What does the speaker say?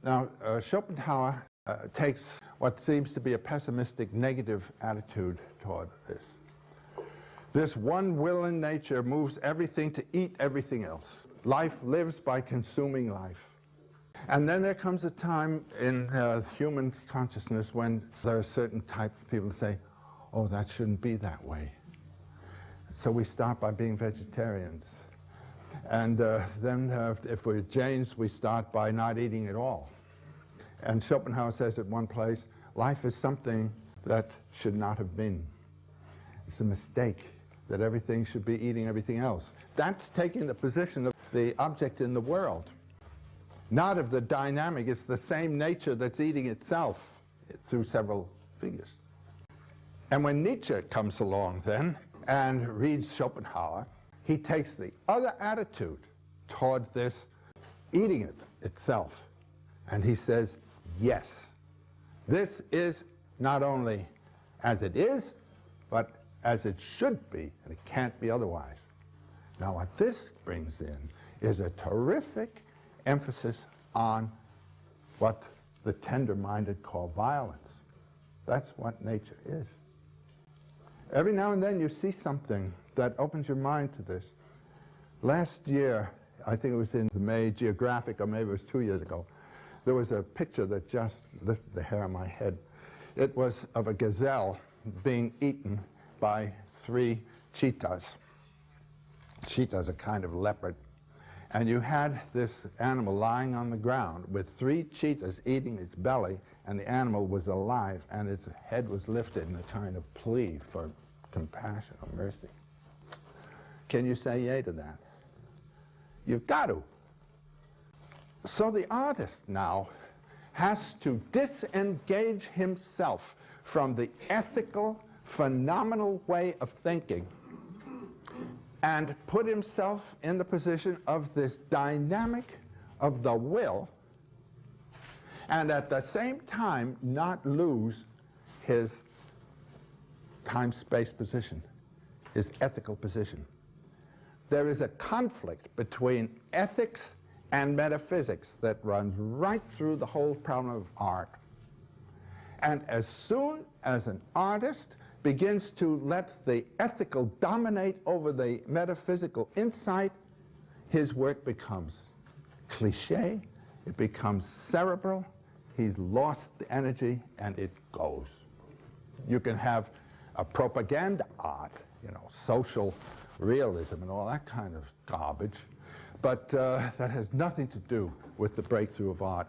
Now, Schopenhauer takes what seems to be a pessimistic, negative attitude toward this. This one will in nature moves everything to eat everything else. Life lives by consuming life. And then there comes a time in human consciousness when there are certain types of people who say, oh, that shouldn't be that way. So we start by being vegetarians. And then if we're Jains, we start by not eating at all. And Schopenhauer says at one place, life is something that should not have been. It's a mistake that everything should be eating everything else. That's taking the position of the object in the world, not of the dynamic. It's the same nature that's eating itself through several figures. And when Nietzsche comes along then and reads Schopenhauer, he takes the other attitude toward this eating it itself. And he says, yes, this is not only as it is, but as it should be, and it can't be otherwise. Now what this brings in is a terrific emphasis on what the tender-minded call violence. That's what nature is. Every now and then you see something that opens your mind to this. Last year, I think it was in the May Geographic, or maybe it was 2 years ago, there was a picture that just lifted the hair on my head. It was of a gazelle being eaten by 3 cheetahs. Cheetahs are a kind of leopard. And you had this animal lying on the ground with 3 cheetahs eating its belly, and the animal was alive, and its head was lifted in a kind of plea for compassion or mercy. Can you say yay to that? You've got to. So the artist now has to disengage himself from the ethical, phenomenal way of thinking and put himself in the position of this dynamic of the will, and at the same time not lose his time-space position, his ethical position. There is a conflict between ethics and metaphysics that runs right through the whole problem of art. And as soon as an artist begins to let the ethical dominate over the metaphysical insight, his work becomes cliché, it becomes cerebral, he's lost the energy, and it goes. You can have a propaganda art, you know, social realism and all that kind of garbage, but that has nothing to do with the breakthrough of art.